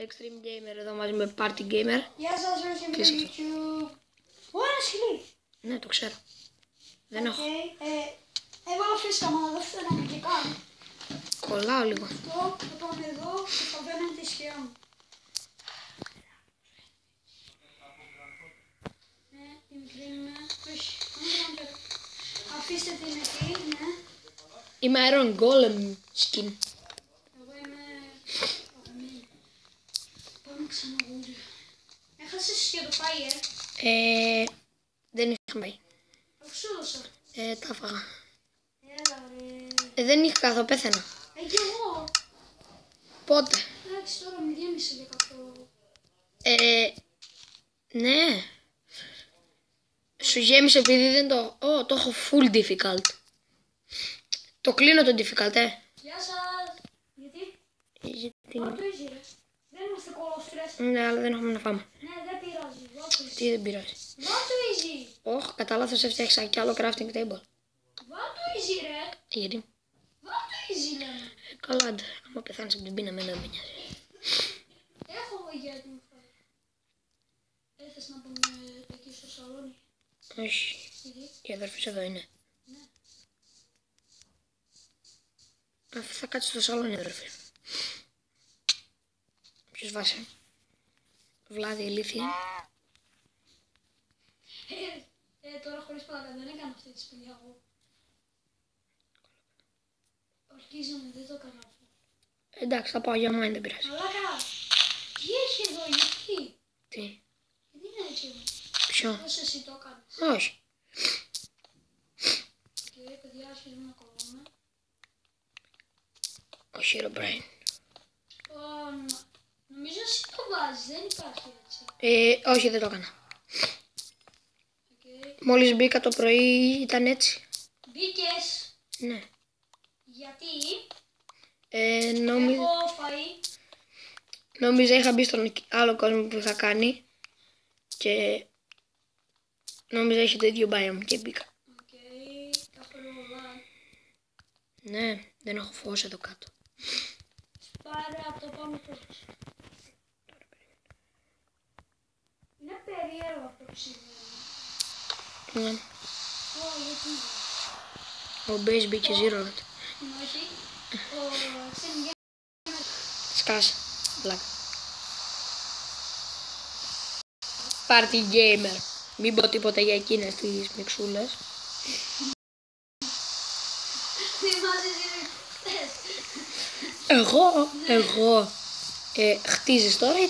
Extreme Gamer εδώ μαζί με Party Gamer. Γεια σας, είμαι στο YouTube. Ωραία σκυλί. Ναι, το ξέρω. Δεν έχω. Έβαλα φύσκα, μα δεν φαίνομαι και καν. Κολλάω λίγο. Αυτό, θα πάμε εδώ και θα παίρνω τη σκιά μου. Ναι, η μικρή είμαι. Όχι, αφήστε την εκεί, ναι. Είμαι Iron Golem skin. Εγώ είμαι... Πάμε ξαναγούλια. Έχασες και το fire. Δεν είχα πάει. Αφού σου έδωσα. Τα έφαγα. Έλα ρε. Δεν είχα καθόλου, πέθαινα. Κι εγώ. Πότε? Εντάξει, τώρα μου γέμισε για κάποιο... Ναι. Σου γέμισε επειδή δεν το... το έχω full difficult. Το κλείνω το difficult, Γεια σας. Γιατί? Βάλ' το easy ρε. Δεν είμαστε κολοστρες. Ναι, αλλά δεν έχουμε να φάμε. Ναι, δεν πειράζει. Βάλ' το easy. Τι δεν πειράζει. Βάλ' το easy. Όχι, κατά λάθος έφτιαξα κι άλλο crafting table. Βάλ' το easy ρε. Γιατί? Βάλ' το easy λέμε. Καλά, άντε. Άμα πεθάνεις από την πείνα, εμένα δεν με νοιάζει. Έχω εγώ γιατί μου φάει. Θες να πούμε εκεί στο σαλόνι? Όχι. Γιατί? Η αδερφή σου εδώ είναι. Ναι. Αφού θα κάτσει στο σαλόνι, αδερφή. Ποιος βάσε? Βλάδι, ηλίθεια. Τώρα χωρίς πλάκα δεν έκανα αυτή τη σπηλιά εγώ. Ορκίζομαι, δεν το έκανα αυτό. Εντάξει, θα πάω για μine, δεν πειράζει. Μαλάκα, τι έχει εδώ, γιατί? Τι? Γιατί είναι έτσι εδώ? Ποιο? Πώς εσύ το έκανες? Όχι. Και παιδιά αρχίζουμε να κολλάμε. Ο Herobrine. Νομίζω εσύ το βάζεις, δεν υπάρχει έτσι. Όχι, δεν το έκανα. Okay. Μόλις μπήκα το πρωί ήταν έτσι. Μπήκες. Ναι. Γιατί? Νόμιζα... Έχω φαΐ. Νόμιζα είχα μπει στον άλλο κόσμο που είχα κάνει και νόμιζα είχε το ίδιο biome και μπήκα. Οκ, έχω λίγο λάδι. Ναι, δεν έχω φως εδώ κάτω. Πάρε από το πάνω φως. Είναι περίεργο αυτό που συμβαίνει. Ναι. Γιατί? Ο Base μπήκε zero. Όχι. Ο Extreme Gamer. Σκάσε. Βλάκα. Party Gamer. Μην πω τίποτα για εκείνες τις μιξούλες. Θυμάσαι εσύ χθες. Εγώ. Χτίζεις τώρα ή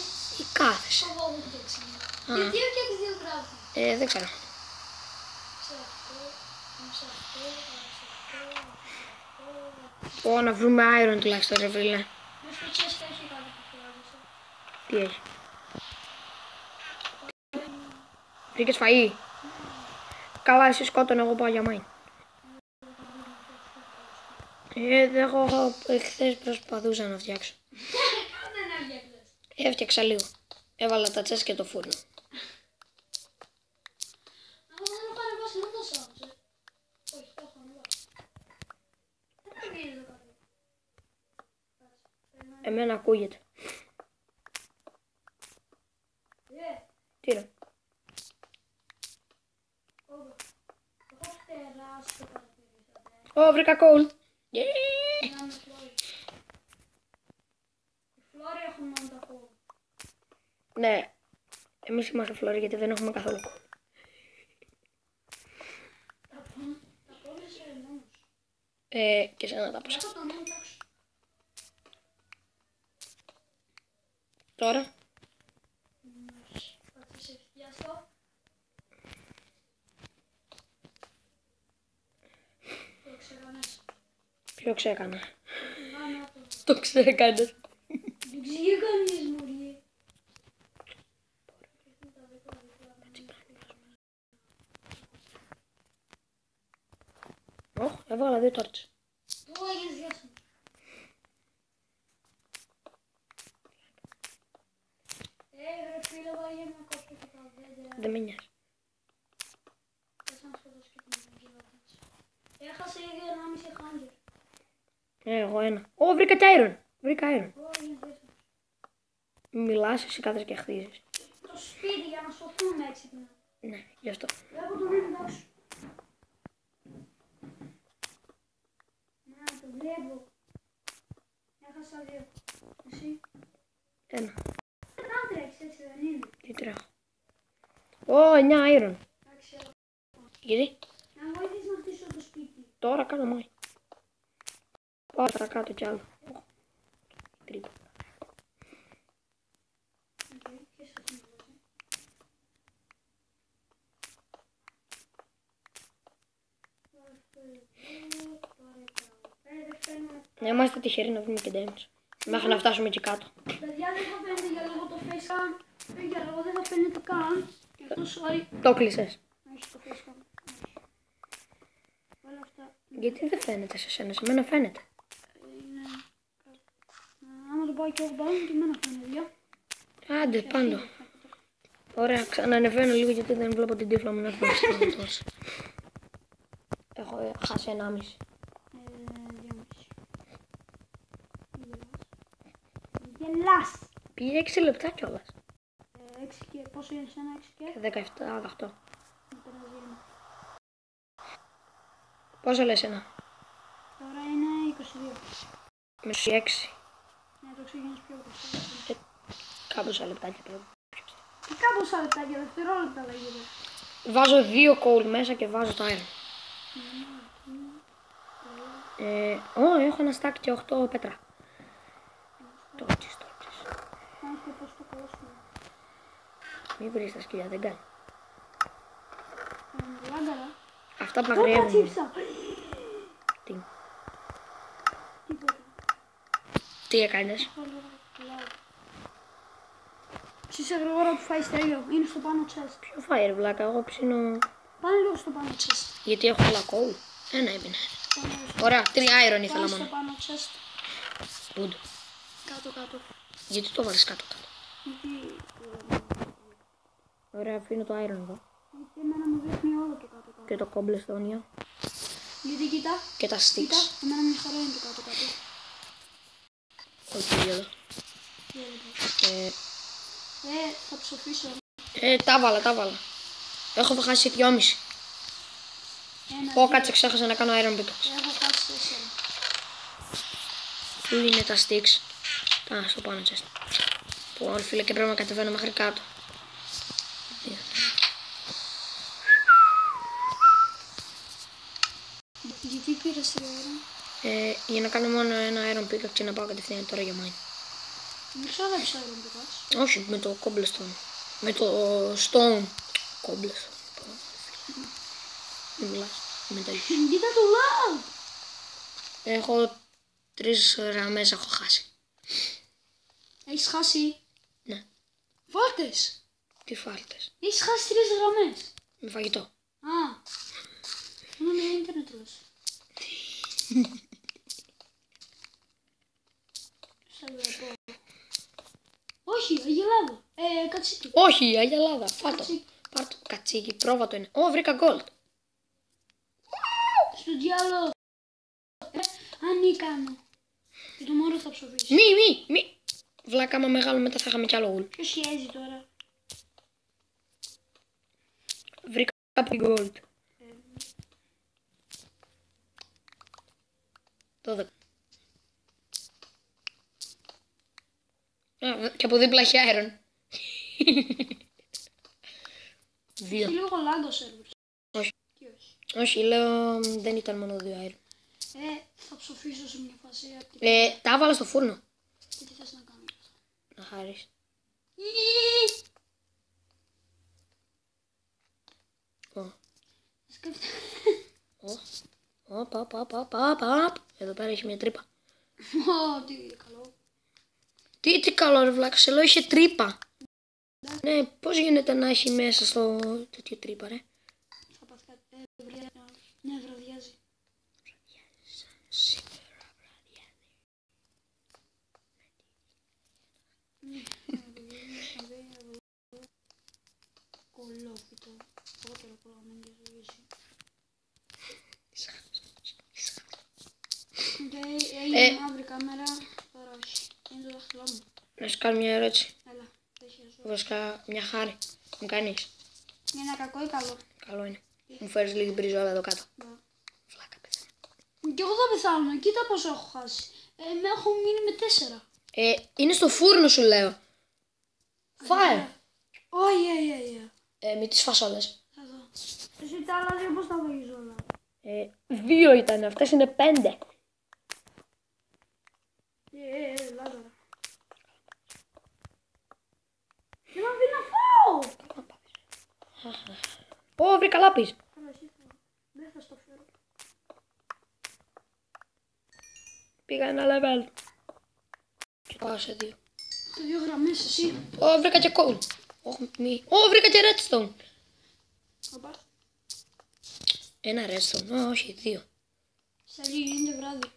κάθεσαι? Εγώ δεν φτιάξα. Γιατί έφτιαξες δύο γράφη? Δεν ξέρω. Σε αυτό. Πω να βρούμε iron τουλάχιστον ρε φίλε. Μες στο chest έχει κάτι που χρειάζεσαι. Τι έχει? Βρήκες φαΐ? Καλά, εσύ σκότωνε, εγώ πάω για mine. Εγώ χθες προσπαθούσα να φτιάξω. Κάντε να φτιάξεις. Έφτιαξα λίγο. Έβαλα τα τσες και το φούρνο. Αλλά δεν έχω ανεβάσει να το σάμψε. Όχι, το έχω ανεβάσει. Δεν πήγε το κάτι. Εμένα ακούγεται. Τι ρε? Έχω τεράστιο το παρατηρήσατε. Βρήκα coal. Να με φλόρι. Οι φλόρι έχουν μόνο τα coal. Ναι. Εμείς είμαστε φλόροι γιατί δεν έχουμε καθόλου coal. Τα πόνεσαι ενός. Και εσένα τα πάσα. Έχω το νόμο τάξη. Τώρα. Θα σε φτιάσω. Το ξεκανές. Ποιο ξέκανα? Γάνα το. Το ξέκανες. Δεν ξεκανείς μωρί. Έβαλα 2 τόρτσες. Πού έγινες διάσημο. Ρε φίλε, βάγε να κόψω και τα δέντρα. Δεν με νοιάζει. Θες να σκοτώσω και την γελάτης. Έχασε ήδη 1,5 χάγκερ. Εγώ ένα. Βρήκα και iron. Βρήκα iron. Πού έγινες διάσημο. Μιλάς, εσύ κάθεσαι και χτίζεις. Το σπίτι για να σωθούμε έξυπνα. Ναι, γι' αυτό. Βλέπω το βίντεο σου. Να, το βλέπω. Έχασα 2. Εσύ. 1. Δεν τρέχεις, έτσι δεν είναι. Τι τρέχω. Ω, 9 iron. Εντάξει, Γιατί να βοηθήσεις να χτίσω το σπίτι. τώρα κάνω μάι. Πάω παρακάτω κι άλλο. Τρύπα. Οκ, και στο σημείο. Να είμαστε τυχεροί να βρούμε και damage. Μέχρι να φτάσουμε εκεί κάτω. Παιδιά, δεν θα φαίνεται για λόγω το facecam. Για λόγω δεν θα φαίνεται καν. Γι' αυτό sorry. Το κλείσες. Όχι το facecam. Όλα αυτά Γιατί δεν φαίνεται σε σένα, σε μένα φαίνεται. είναι. Άμα το πάω και εγώ πάνω και εμένα φαίνεται. Άντε, πάντο. Ωραία, ξανανεβαίνω λίγο γιατί δεν βλέπω την τύφλα μου να φύγει τόσο. Έχω χάσει 1,5. 2,5. Γελάς. Πήγε 6 λεπτά κιόλας. 6 και πόσο είναι εσένα, 6 και. 17, 18. Δεν περάζει ένα. Πόσο λες ένα? Τώρα είναι 22. Με 6. Ναι, το ξεκινάς πιο γρήγορα. Κάμποσα λεπτάκια πρέπει. Και κάμποσα λεπτάκια, δευτερόλεπτα λέγεται. Βάζω 2 coal μέσα και βάζω το iron. Έχω ένα stack και 8 πέτρα. Τότσις. Κάνεις και πώς το κόστο. Μην βρεις τα σκυλιά, δεν κάνει. Λάγκαρα. Αυτά Τώρα παγριεύουν. τσίψα. Τι, Τίποτα. τι έκανες? Ψήσε γρήγορα που φάει στέλιο. Είναι στο πάνω chest. Ποιο fire βλάκα, εγώ ψήνω. Πάνε λίγο στο πάνω chest. Γιατί έχω πολλά coal. Ένα έμεινε. Πάνε στο- Ωραία, 3 iron ήθελα Πάνε στο μόνο. πάνω chest. Πούντο. Κάτω. Γιατί το βάλεις κάτω. Γιατί... Ωραία, αφήνω το iron εδώ. Γιατί εμένα μου δείχνει όλο το κάτω. Και το cobblestone. Γιατί κοίτα. Και τα Κοίτα. sticks. Εμένα μια χαρά είναι το κάτω. Όχι, εδώ. Θα ψοφήσω. Τα βάλα. Έχω χάσει 2,5. Ένα, Κάτσε, ξέχασα να κάνω iron pickaxe. έχω χάσει 4. Πού είναι τα sticks? Στο πάνω chest. Πω, φίλε, και πρέπει να κατεβαίνω μέχρι κάτω. Γιατί πήρες 3 ώρα. Για να κάνω μόνο ένα iron pickaxe και να πάω κατευθείαν τώρα για mine. Μην ξόδεψα να το πας. Όχι, με το cobblestone. Με το stone. Cobblestone. Μην μιλάς. Με τα λύση. Κοίτα το loud. Έχω 3 γραμμές έχω χάσει. Έχεις χάσει. Ναι. Φάλτες. Τι φάλτες. Έχεις χάσει 3 γραμμές. Με φαγητό. Α. Μόνο με ίντερνετ τρως. Σε βλέπω. Όχι, αγελάδα. Κατσίκι. Όχι, αγελάδα. Φάτο. Κατσίκι. Πάρτο. Κατσίκι. Πρόβατο είναι. Βρήκα gold. Στο διάλογο. Ανίκανο. Και το μόνο θα ψοφήσει. Μη. Βλάκα, άμα μεγάλο μετά θα είχαμε κι άλλο wool. Ποιος χιέζει τώρα. Βρήκα gold. 12. Και από δίπλα έχει iron. 2. Έχει λίγο λάγκο σερβερ. Όχι. Τι όχι. Όχι, λέω δεν ήταν μόνο 2 iron. Θα ψοφήσω σε μια φάση. Τα έβαλα στο φούρνο. Και τι θες να κάνω. Να χάρεις. Εδώ πέρα έχει μια τρύπα. Τι καλό. Τι καλό ρε βλάκα, σε λέω είχε τρύπα. Ναι, πώς γίνεται να έχει μέσα στο τέτοιο τρύπα ρε. Θα πάθει κάτι. Ναι, βραδιάζει. Κολόφιτο. Πότερο πρόγραμμα για ζωή. Έγινε μαύρη κάμερα. Τώρα όχι. Είναι το δάχτυλό μου. Να σου κάνω μια ερώτηση. Βασικά μια χάρη. Μου κάνεις. Είναι κακό ή καλό? Καλό είναι. Μου φέρεις λίγη μπριζόλα εδώ κάτω. Φλάκα πεθαίνω. Κι εγώ θα πεθάνω. Κοίτα πόσο έχω χάσει. Με έχω μείνει με 4. Είναι στο φούρνο σου λέω. Φάε. Όχι. Με τις φασόλες. Θα δω. Εσύ τα άλλα δύο πώς τα βαγείς όλα? 2 ήταν, αυτές είναι 5. Λάζαρα. Δεν μ' αφήνει να φάω. Ω, βρήκα λάπης. Καλά, εσύ θα. Δεν θα στο φέρω. Πήγα ένα level. Και πάω σε 2. Σε 2 γραμμές εσύ. Ω, βρήκα και coal. Ω, βρήκα και redstone. Οπα. Ένα redstone, όχι 2. Σαλή, γίνεται βράδυ.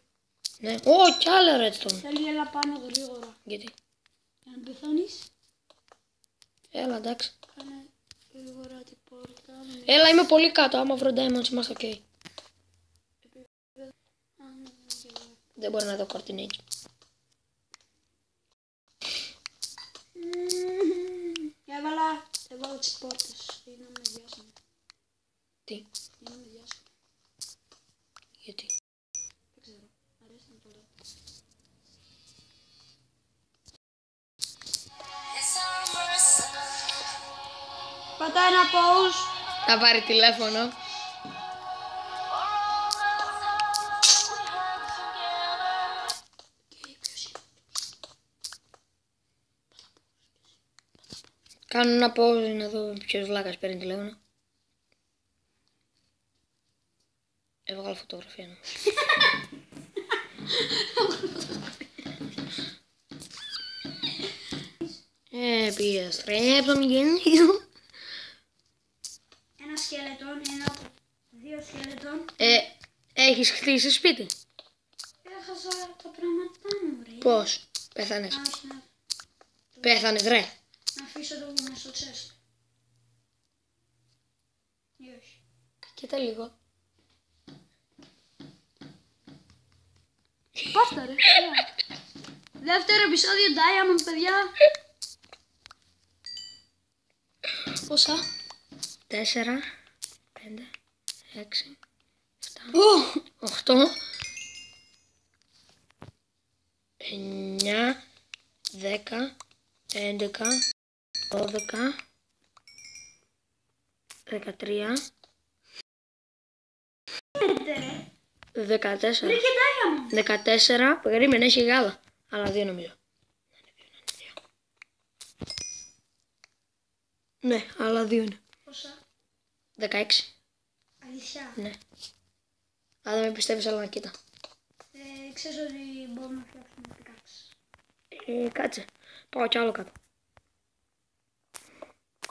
Ναι, ω, κι άλλα redstone. Σαλή, έλα πάνω γρήγορα. Γιατί? Για να πεθάνεις. Έλα, εντάξει. Κάνε γρήγορα την πόρτα. Έλα, είμαι πολύ κάτω. Άμα βρω diamonds, είμαστε ok. Δεν μπορώ να δω coordinate. Έβαλα τις πόρτες. Είναι με διάσημο. Τι? Είναι με διάσημο. Γιατί? Δεν ξέρω. Αρέσει να το λέω. Πατά ένα pause. Θα πάρει τηλέφωνο. Κάνω ένα pause να δω ποιος βλάκας παίρνει τηλέφωνο. Έβγαλα φωτογραφία μου. Επιστρέψαμε γεννήσω. Ένα σκελετόν, δύο σκελετόν. Έχεις χτίσει σπίτι? Έχασα τα πράγματά μου, ρε. Πώς? Πέθανες? Πέθανες ρε. Να αφήσω το μέσα στο τσέστ. Ή όχι. Κοίτα λίγο. Πάστα ρε. Δεύτερο επεισόδιο Diamond, παιδιά. Πόσα? 4, 5, 6, 7, 8, 9, 10, 11, 12, 13, 14. 14, περίμενε, έχει γάλα. Αλλά 2 νομίζω. Ναι, άλλα 2 είναι. Πόσα? 16. Αλήθεια. Ναι. Αν δεν με πιστεύεις, αλλά να κοίτα. Ξέρεις ότι μπορούμε να φτιάξουμε pickaxe. Κάτσε. Πάω κι άλλο κάτω.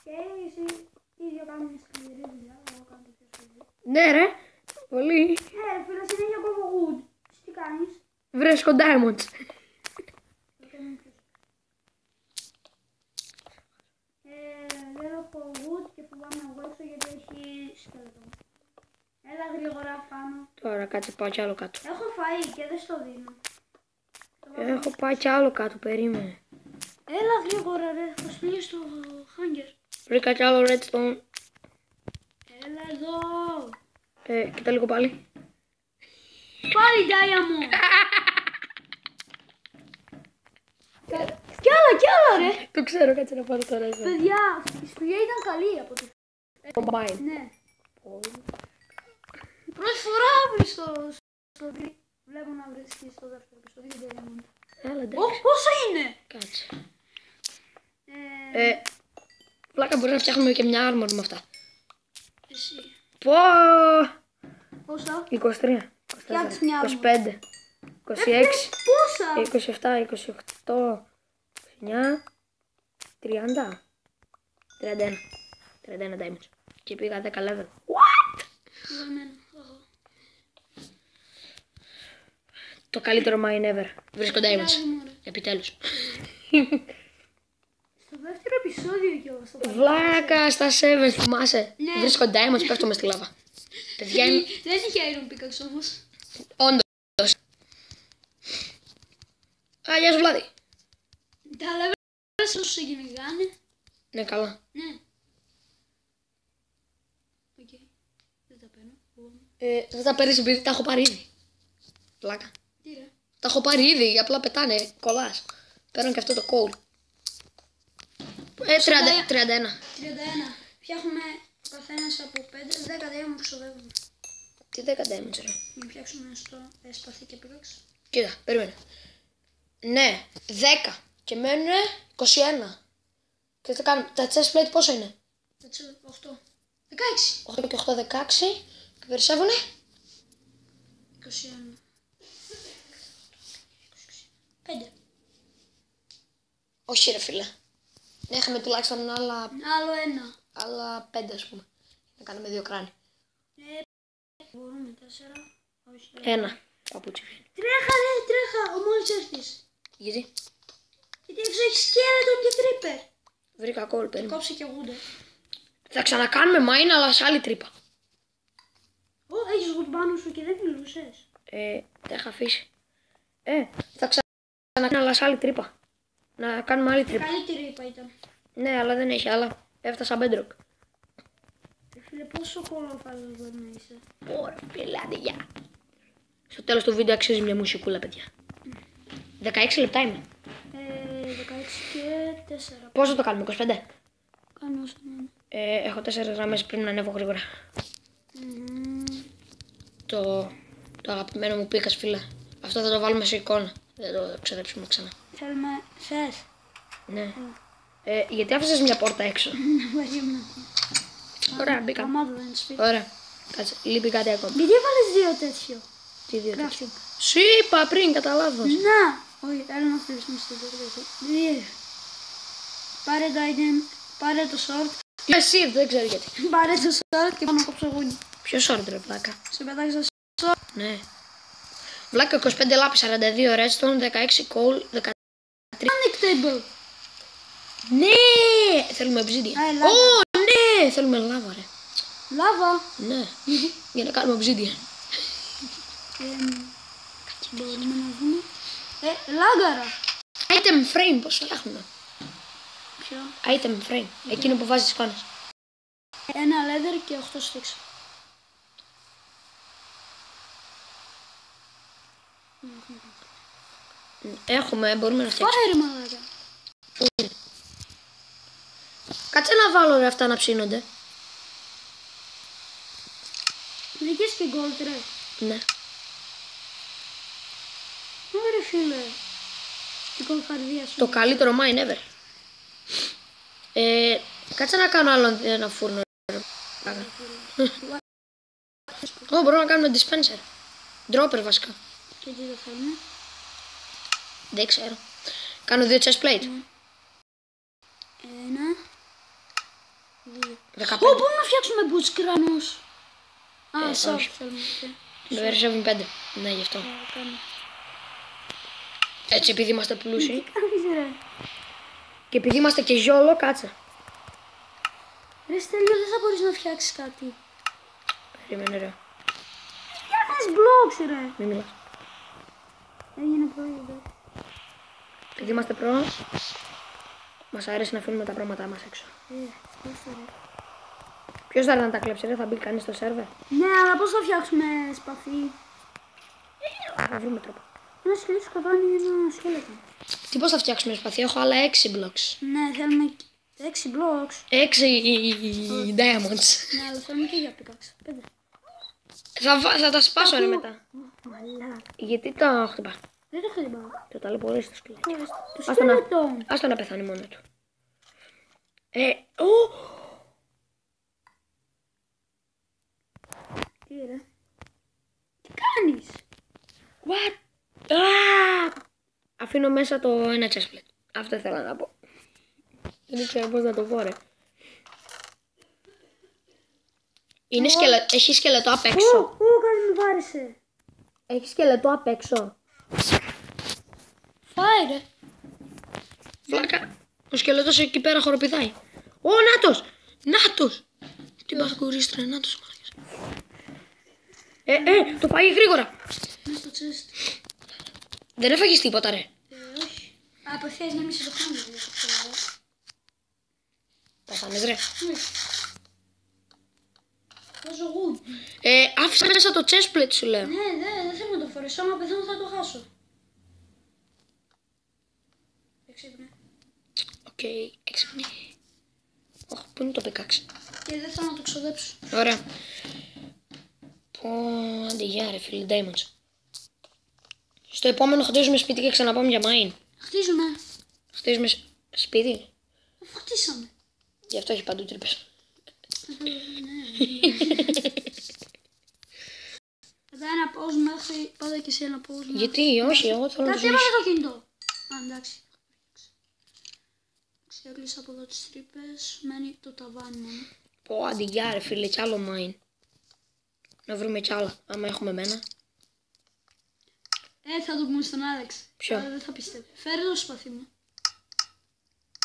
Και εσύ ίδιο κάνουμε σκληρή δουλειά. Εγώ κάνω πιο σκληρή. Ναι ρε. Πολύ. Φίλε, συνέχεια κόβω wood. Τι κάνεις? Βρίσκω diamonds. Δεν έχω wood και φοβάμαι να βγάλω γιατί έχει σκελετό. Έλα γρήγορα πάνω. Τώρα κάτσε, πάω κι άλλο κάτω. Έχω φαΐ και δεν στο δίνω. Έχω πάει κι άλλο κάτω, περίμενε. Έλα γρήγορα ρε, θα σπλύνεις το hunger. Βρήκα κι άλλο redstone. Έλα εδώ. Κοίτα λίγο πάλι. Πάλι diamond. Κι άλλα ρε. Το ξέρω, κάτσε να πάρω τώρα εδώ. Παιδιά, η σπηλιά ήταν καλή από τη... Combine. Ναι. Πρώτη φορά στο βλέπω να βρίσκει στο δεύτερο επεισόδιο diamond. Έλα, εντάξει. Πόσο είναι? Κάτσε. Πλάκα, μπορεί να φτιάχνουμε και μια armor με αυτά. Εσύ. Πω! Πόσα? 23, Φτιάξε μια 25, 26, Πόσα? 27, 28, 29, 30, 31. 31 diamonds. Και πήγα 10 level. What? Το καλύτερο mine ever. Βρίσκω diamonds. Επιτέλους. Στο δεύτερο επεισόδιο κιόλας. Βλάκα στα 7, θυμάσαι. Ναι. Βρίσκω diamonds, πέφτω μες στη λάβα. Παιδιά, Δεν είχε iron pickaxe όμως. όντως. Α, γεια σου Βλάδη. Τα level όσους σε κυνηγάνε. Ναι, καλά. Ναι. Οκ. Δεν τα παίρνω. Δεν τα παίρνεις επειδή τα έχω πάρει ήδη. Πλάκα. Τι ρε. Τα έχω πάρει ήδη, απλά πετάνε, κολλάς. Παίρνω και αυτό το κόλ. 31. 31. Φτιάχνουμε ο καθένας από 5, 10 διάμετρα που ξοδεύουμε. Τι 10 damage ρε. Να φτιάξουμε στο σπαθί και πύλαξη. Κοίτα, περίμενε. Ναι, 10. Και μένουν 21. Και θα κάνουμε. Τα chest plate πόσο είναι? 8. 16. 8 και 8, 16. Και περισσεύουνε. 21. 5. Όχι ρε φίλε. Έχουμε τουλάχιστον άλλα 5 ας πούμε. Να κάνουμε 2 κράνη. Μπορούμε 4. Όχι. 1. Παπούτσι. Τρέχα ρε, τρέχα. Ο μόλις έρθεις. Γιατί? Γιατί έχει σκέλετον και τρίπερ. Βρήκα κόλ, περίμενε. Κόψε και γούντε. Θα ξανακάνουμε mine αλλά σε άλλη τρύπα. Έχεις γουτ πάνω σου και δεν μιλούσες. Τα είχα αφήσει. Θα ξανακάνουμε αλλά σε άλλη τρύπα. Να κάνουμε άλλη τρύπα. Καλύτερη είπα ήταν. Ναι, αλλά δεν έχει άλλα. Έφτασα bedrock. Φίλε, πόσο κολόφαρδος μπορεί να είσαι. Ωραία, φίλε, άντε, γεια. Στο τέλος του βίντεο αξίζει μια μουσικούλα, παιδιά. 16 λεπτά είμαι. 16 και 4. Πόσο το κάνουμε, 25? Κάνει όσο να είναι. Έχω 4 γραμμές, πρέπει να ανέβω γρήγορα. Το αγαπημένο μου πίκας, φίλε. Αυτό θα το βάλουμε σε εικόνα. Δεν το ξεδέψουμε ξανά. Θέλουμε. Θες. Ναι. Γιατί άφησες μια πόρτα έξω? Περίμενα. Ωραία, μπήκα. Καμάδο δεν είναι σπίτι. Ωραία. Κάτσε, λείπει κάτι ακόμα. Γιατί έβαλες 2 τέτοιο. Τι δύο τέτοια? Γράφει. Σου είπα πριν, κατά λάθος. Να! Όχι, έλα να αφήσουμε στο τέτοιο. Πάρε το item, πάρε το sword. Εσύ, δεν ξέρω γιατί. Πάρε το sword και πάνω να κόψω γούνι. Ποιο short ρε πλάκα? Σε πετάξω το sword. Ναι. Βλάκα 25 λάπη, 42 redstone, 16 coal, 13. Panic table. Ναι! Θέλουμε obsidian. Ελλάδα. Ναι! Θέλουμε λάβα ρε. Λάβα. Ναι. Για να κάνουμε obsidian. Μπορούμε να δούμε. Λάγκαρα. Item frame, πώς φτιάχνουμε? Ποιο? Item frame. Εκείνο που βάζεις εικόνες. Ένα leather και 8 sticks. Έχουμε, μπορούμε να φτιάξουμε. Fire μαλάκα. Κάτσε να βάλω ρε αυτά να ψήνονται. Βρήκες και gold ρε. Ναι. Ωραία φίλε. Την κολφαρδία σου. Το καλύτερο mine ever. Κάτσε να κάνω άλλο ένα φούρνο. Μπορούμε να κάνουμε dispenser. Dropper βασικά. Και τι το θέλουμε. Δεν ξέρω. Κάνω 2 chest plate. 1, 2. 15. Μπορούμε να φτιάξουμε boots κρανούς. Sorry, όχι. θέλουμε. Με περισσεύουν 5. Ναι, γι' αυτό. Κάνω. Έτσι, επειδή είμαστε πλούσιοι. Κάνεις ρε. Και επειδή είμαστε και ζιόλο, κάτσε. Ρε Στέλιο, δεν θα μπορείς να φτιάξεις κάτι. Περίμενε ρε. Φτιάχνεις blocks ρε. Μην μιλάς. Έγινε πρωί εδώ. Επειδή είμαστε προ, μας αρέσει να αφήνουμε τα πράγματά μας έξω. Δώστε ρε. Ποιος θα έρθει να τα κλέψει, ρε, θα μπει κανείς στο σερβερ? Ναι, αλλά πώς θα φτιάξουμε σπαθί. Θα βρούμε τρόπο. Ένα σκελέτο σκοτώνει ένα σκέλετο. Τι πώς θα φτιάξουμε σπαθί, έχω άλλα 6 blocks. Ναι, θέλουμε 6 blocks. 6 diamonds. Ναι, αλλά θέλουμε και για pickaxe. 5. Θα τα σπάσω ρε μετά. Μαλάκα. Γιατί το χτυπά? Δεν το χτυπάω. Το ταλαιπωρείς το σκυλάκι. Το σκέλετο. Άστο να πεθάνει μόνο του. Τι ρε. Τι κάνεις. What? Αφήνω μέσα το ένα chest plate. Αυτό ήθελα να πω. Δεν ήξερα πώς να το πω ρε. Έχει σκελετό απ' έξω. Κάτι με βάρεσε. Έχει σκελετό απ' έξω. Φάει ρε. Βλάκα. Ο σκελετός εκεί πέρα χοροπηδάει. Νάτος! Νάτος! Τι παρακουρίστρε, νάτος. Το πάει γρήγορα. Μες στο chest. Δεν έφαγες τίποτα ρε. Όχι. Απευθείας να μην σε το κάνω. πεθάνεις ρε. Βάζω wood. Άφησα μέσα το chestplate σου λέω. Ναι, δεν θέλω να το φορέσω. Άμα πεθάνω θα το χάσω. Έξυπνε. Οκ, έξυπνη. Όχι, πού είναι το πικάξι. Και δεν θέλω να το ξοδέψω. Ωραία. Πω, άντε γεια ρε φίλε, Diamonds. Στο επόμενο χτίζουμε σπίτι και ξαναπάμε για mine. Χτίζουμε. Χτίζουμε σπίτι. Αφού χτίσαμε. Γι' αυτό έχει παντού τρύπες. Μετά ένα pause μέχρι πάντα και σε ένα pause. Γιατί, όχι, εγώ θέλω να Κάτι έβαλε το κινητό. Α, εντάξει. Έκλεισα από εδώ τις τρύπες. Μένει το ταβάνι μόνο. Πω, άντε γεια ρε φίλε, κι άλλο mine. Να βρούμε κι άλλα, άμα έχουμε μένα. Θα το πούμε στον Άλεξ. Ποιο? Δεν θα πιστεύει. Φέρε το σπαθί μου.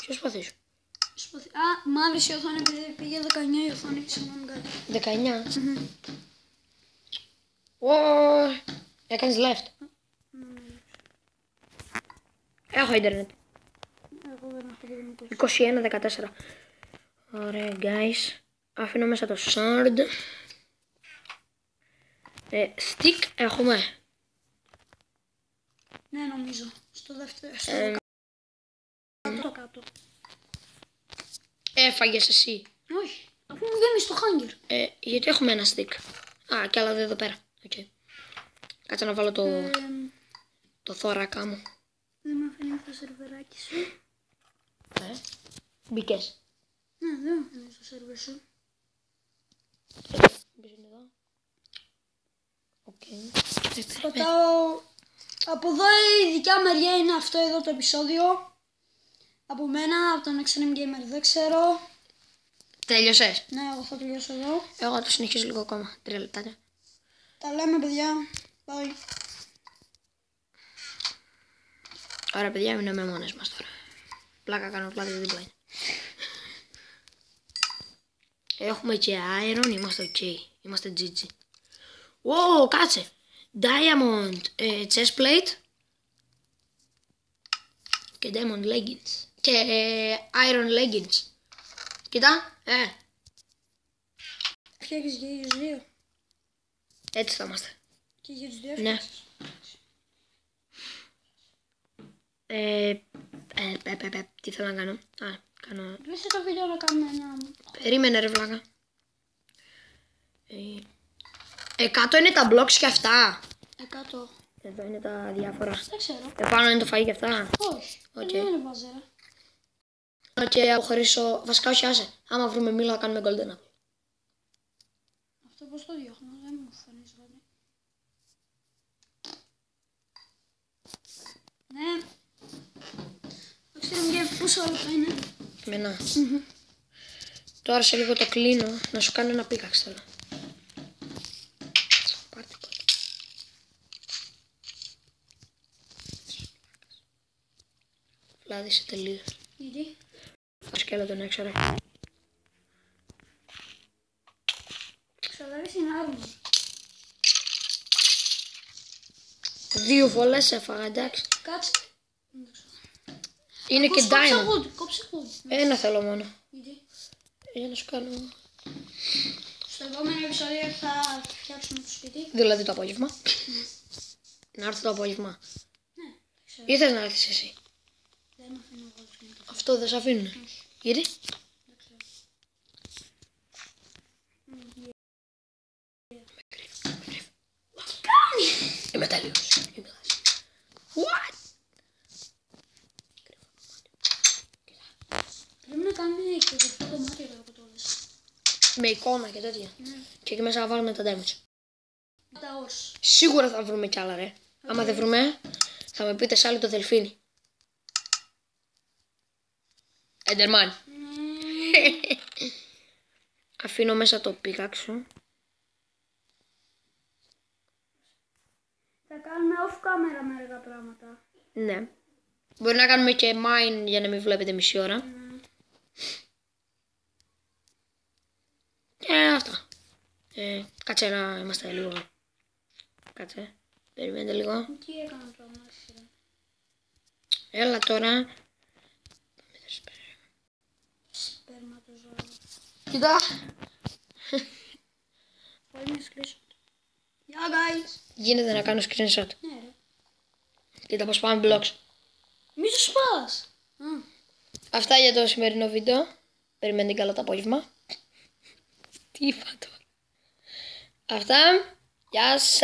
Ποιο σπαθί σου? Σπαθί. Α, μαύρησε η οθόνη επειδή πήγε 19 η οθόνη και συγγνώμη κάτι. 19. Ω, έκανες left. Έχω ίντερνετ. Εγώ δεν έχω και 21-14. Ωραία, guys. Αφήνω μέσα το sword. Stick έχουμε. Ναι, νομίζω. Στο δεύτερο. Στο κάτω. Έφαγες εσύ. Όχι. Αφού μου γέμισε το hanger. Γιατί έχουμε ένα stick. Α, κι άλλα δύο εδώ πέρα. Okay. Κάτσε να βάλω το θώρακα μου. Δεν με αφήνει το σερβεράκι σου. Μπήκες. Ναι, δεν με αφήνει το σερβερ σου. Μπες εδώ. Οκ. Πατάω. Από εδώ η δικιά μεριά είναι αυτό εδώ το επεισόδιο. Από μένα, από τον Extreme Gamer δεν ξέρω. Τέλειωσες. Ναι, εγώ θα τελειώσω εδώ. Εγώ θα το συνεχίσω λίγο ακόμα. 3 λεπτάκια. Τα λέμε παιδιά. Bye. Ωραία παιδιά, μείναμε μόνες μας τώρα. Πλάκα κάνω, πλάκα δεν δίπλα είναι. Έχουμε και iron, είμαστε ok. Είμαστε GG. Wow, κάτσε. Diamond chestplate. Και diamond leggings. Και iron leggings. Κοίτα, Φτιάχνεις και για τους δύο. έτσι θα είμαστε. Και για τους δύο Ναι. φτιάξεις. Τι θέλω να κάνω. Α, κάνω... Κλείσε το βίντεο να κάνουμε ένα... Περίμενε ρε βλάκα. Κάτω είναι τα blocks και αυτά. 100. Εδώ είναι τα διάφορα. Δεν ξέρω. Επάνω είναι το φαΐ και αυτά. Όχι. Οκ. Δεν είναι βάζερα. Και αποχωρήσω. Βασικά όχι, άσε. Άμα βρούμε μήλα θα κάνουμε golden apple. Αυτό πώς το διώχνω. Δεν μου φανείς κάτι. Ναι. Το ξέρω και πόσο λεπτά είναι. Εμένα. Τώρα σε λίγο το κλείνω. Να σου κάνω ένα πίκαξ τώρα. Πάρτε κόλλο. Βλάδισε τελείως. Γιατί? Το σκέλετον έξω ρε. Ξαδεύεις είναι άρμο. 2 βολές έφαγα, εντάξει. Κάτσε. Είναι και diamond. Κόψε wood. Ένα θέλω μόνο. Γιατί? Για να σου κάνω. Στο επόμενο επεισόδιο θα φτιάξουμε το σπίτι. Δηλαδή το απόγευμα. Να έρθω το απόγευμα. Ναι, ξέρω. Ή θες να έρθεις εσύ? Δεν με αφήνω εγώ το κινητό. Αυτό δεν σε αφήνουνε. Γιατί? Δεν ξέρω. Είμαι τέλειος. Είμαι τέλειος. What? Πρέπει να κάνουμε και αυτό το μάτι εδώ από το λες. Με εικόνα και τέτοια. Ναι. Και εκεί μέσα θα βάλουμε τα damage. Τα όρς. Σίγουρα θα βρούμε κι άλλα ρε. Άμα δεν βρούμε, θα με πείτε σ' άλλη το δελφίνι. Enderman. Αφήνω μέσα το πίκαξ σου. Θα κάνουμε off camera μερικά πράγματα. Ναι. Μπορεί να κάνουμε και mine για να μην βλέπετε μισή ώρα. Και αυτά. Κάτσε να είμαστε λίγο. Κάτσε. Περιμένετε λίγο. Τι έκανα τώρα, μάλιστα. Έλα τώρα. Σπέρμα. Κοίτα. Πάλι είναι screenshot. Γεια guys. Γίνεται να κάνω screenshot. Ναι ρε. Κοίτα πως πάμε blocks. Μη σου σπάς. Αυτά για το σημερινό βίντεο. Περιμένετε καλά το απόγευμα. Τι είπα τώρα. Αυτά. Γεια σας.